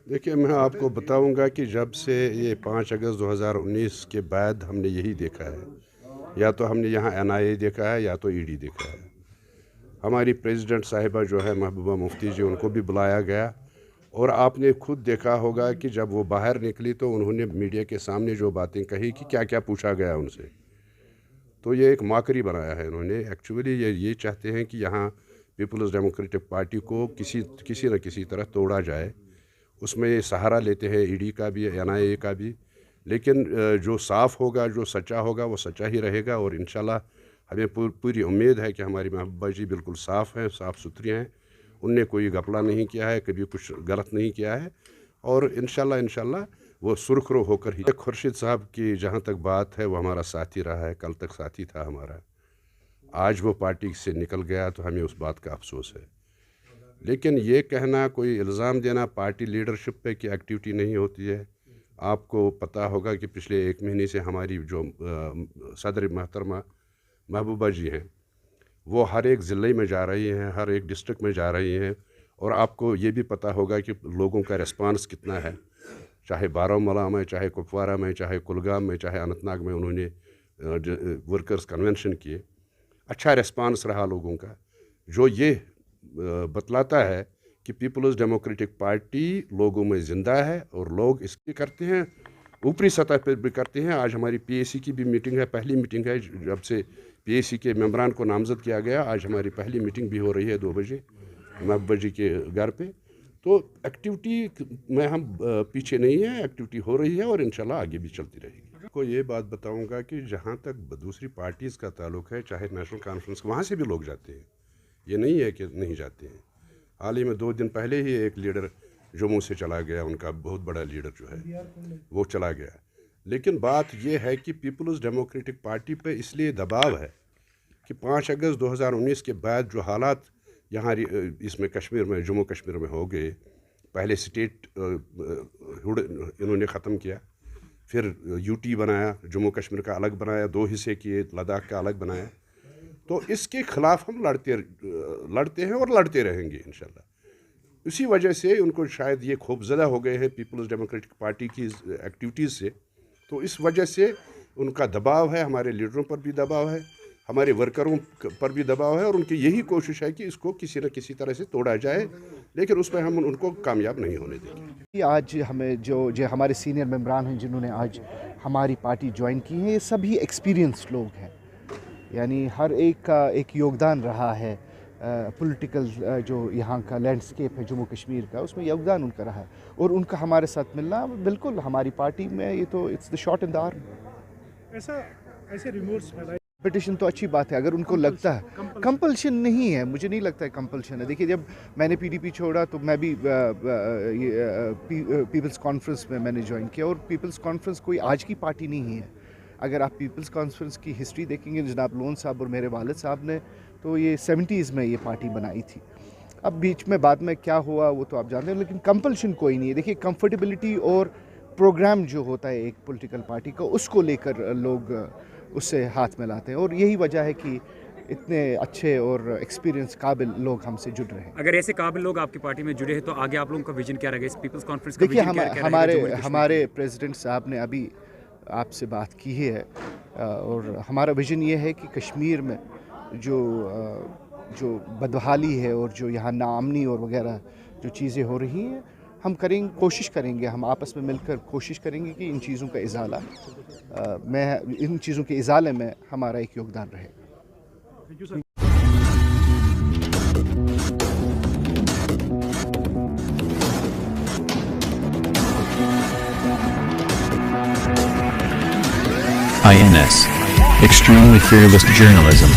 دیکھیے میں آپ کو بتاؤں گا کہ جب سے یہ 5 اگست 2019 کے بعد ہم نے یہی دیکھا ہے، یا تو ہم نے یہاں NIA دیکھا ہے یا تو ED دیکھا ہے۔ ہماری پریزیڈنٹ صاحبہ جو ہے محبوبہ مفتی جی، ان کو بھی بلایا گیا، اور آپ نے خود دیکھا ہوگا کہ جب وہ باہر نکلی تو انہوں نے میڈیا کے سامنے جو باتیں کہی کہ کیا کیا پوچھا گیا ان سے، تو یہ ایک ماکری بنایا ہے انہوں نے۔ ایکچولی یہ چاہتے ہیں کہ یہاں پیپلز ڈیموکریٹک پارٹی کو کسی نہ کسی طرح توڑا جائے۔ اس میں یہ سہارا لیتے ہیں ED کا بھی، NIA کا بھی، لیکن جو صاف ہوگا، جو سچا ہوگا، وہ سچا ہی رہے گا، اور انشاءاللہ ہمیں پوری امید ہے کہ ہماری محبوبہ جی بالکل صاف ہیں، صاف ستھری ہیں، ان نے کوئی گھپلہ نہیں کیا ہے، کبھی کچھ غلط نہیں کیا ہے، اور انشاءاللہ وہ سرخ رو ہو کر ہی۔ خورشید صاحب کی جہاں تک بات ہے، وہ ہمارا ساتھی رہا ہے، کل تک ساتھی تھا ہمارا، آج وہ پارٹی سے نکل گیا تو ہمیں اس بات کا افسوس ہے۔ لیکن یہ کہنا، کوئی الزام دینا پارٹی لیڈرشپ پہ کہ ایکٹیویٹی نہیں ہوتی ہے، آپ کو پتہ ہوگا کہ پچھلے 1 مہینے سے ہماری جو صدر محترمہ محبوبہ جی ہیں، وہ ہر ایک ضلع میں جا رہی ہیں، ہر ایک ڈسٹرکٹ میں جا رہی ہیں، اور آپ کو یہ بھی پتہ ہوگا کہ لوگوں کا ریسپانس کتنا ہے، چاہے بارہمولہ میں، چاہے کپوارہ میں، چاہے کلگام میں، چاہے اننت ناگ میں انہوں نے ورکرز کنونشن کیے، اچھا ریسپانس رہا لوگوں کا، جو یہ بتلاتا ہے کہ پیپلز ڈیموکریٹک پارٹی لوگوں میں زندہ ہے، اور لوگ اس کی کرتے ہیں، اوپری سطح پر بھی کرتے ہیں۔ آج ہماری PAC کی بھی میٹنگ ہے، پہلی میٹنگ ہے جب سے PAC کے ممبران کو نامزد کیا گیا، آج ہماری پہلی میٹنگ بھی ہو رہی ہے 2 بجے محبوبہ جی کے گھر پہ، تو ایکٹیویٹی میں ہم پیچھے نہیں ہیں، ایکٹیویٹی ہو رہی ہے، اور انشاءاللہ آگے بھی چلتی رہے گی۔ کو یہ بات بتاؤں گا کہ جہاں تک دوسری پارٹیز کا تعلق ہے، چاہے نیشنل کانفرنس، وہاں سے بھی لوگ جاتے ہیں، یہ نہیں ہے کہ نہیں جاتے ہیں۔ حال ہی میں 2 دن پہلے ہی ایک لیڈر جموں سے چلا گیا، ان کا بہت بڑا لیڈر جو ہے وہ چلا گیا، لیکن بات یہ ہے کہ پیپلز ڈیموکریٹک پارٹی پہ اس لیے دباؤ ہے کہ 5 اگست 2019 کے بعد جو حالات یہاں اس میں کشمیر میں، جموں کشمیر میں ہو گئے، پہلے اسٹیٹ انہوں نے ختم کیا، پھر UT بنایا، جموں کشمیر کا الگ بنایا، 2 حصے کیے، لداخ کا الگ بنایا، تو اس کے خلاف ہم لڑتے ہیں اور لڑتے رہیں گے انشاءاللہ۔ اسی وجہ سے ان کو شاید یہ خوفزدہ ہو گئے ہیں پیپلز ڈیموکریٹک پارٹی کی ایکٹیویٹیز سے، تو اس وجہ سے ان کا دباؤ ہے، ہمارے لیڈروں پر بھی دباؤ ہے، ہمارے ورکروں پر بھی دباؤ ہے، اور ان کی یہی کوشش ہے کہ اس کو کسی نہ کسی طرح سے توڑا جائے، لیکن اس میں ہم ان کو کامیاب نہیں ہونے دیں گے۔ آج ہمیں جو ہمارے سینئر ممبران ہیں جنہوں نے آج ہماری پارٹی جوائن کی ہے، یہ سبھی ایکسپیرینسڈ لوگ ہیں، یعنی ہر ایک کا ایک یوگدان رہا ہے، پولیٹیکل جو یہاں کا لینڈسکیپ ہے جموں کشمیر کا، اس میں یوگدان ان کا رہا ہے، اور ان کا ہمارے ساتھ ملنا بالکل ہماری پارٹی میں یہ تو اٹس دا شاٹ ان دا آرم۔ ایسے ریمورس پٹیشن تو اچھی بات ہے اگر ان کو لگتا ہے، کمپلشن نہیں ہے، مجھے نہیں لگتا ہے کمپلشن ہے۔ دیکھیے جب میں نے PDP چھوڑا تو میں بھی پیپلز کانفرنس میں نے جوائن کیا، اور پیپلز کانفرنس کوئی آج کی پارٹی نہیں ہے۔ اگر آپ پیپلز کانفرنس کی ہسٹری دیکھیں گے، جناب لون صاحب اور میرے والد صاحب نے تو یہ 70s میں یہ پارٹی بنائی تھی، اب بیچ میں بعد میں کیا ہوا وہ تو آپ جانتے ہیں، لیکن کمپلشن کوئی نہیں ہے۔ دیکھیے کمفرٹیبلٹی اور پروگرام جو ہوتا ہے ایک پولیٹیکل پارٹی کا، اس کو لے کر لوگ اس سے ہاتھ ملاتے ہیں، اور یہی وجہ ہے کہ اتنے اچھے اور ایکسپیرینس قابل لوگ ہم سے جڑ رہے ہیں۔ اگر ایسے قابل لوگ آپ کی پارٹی میں جڑے ہیں تو آگے آپ لوگوں کا ویژن کیا رہے گا اس پیپلز کانفرنس کا؟ دیکھیے ہمارے پریزیڈنٹ صاحب نے ابھی آپ سے بات کی ہے، اور ہمارا ویژن یہ ہے کہ کشمیر میں جو بدحالی ہے اور جو یہاں ناامنی اور وغیرہ جو چیزیں ہو رہی ہیں، ہم کوشش کریں گے، ہم آپس میں مل کر کوشش کریں گے کہ ان چیزوں کا ازالہ ان چیزوں کے ازالے میں ہمارا ایک یوگدان رہے گا۔ INS. Extremely fearless journalism.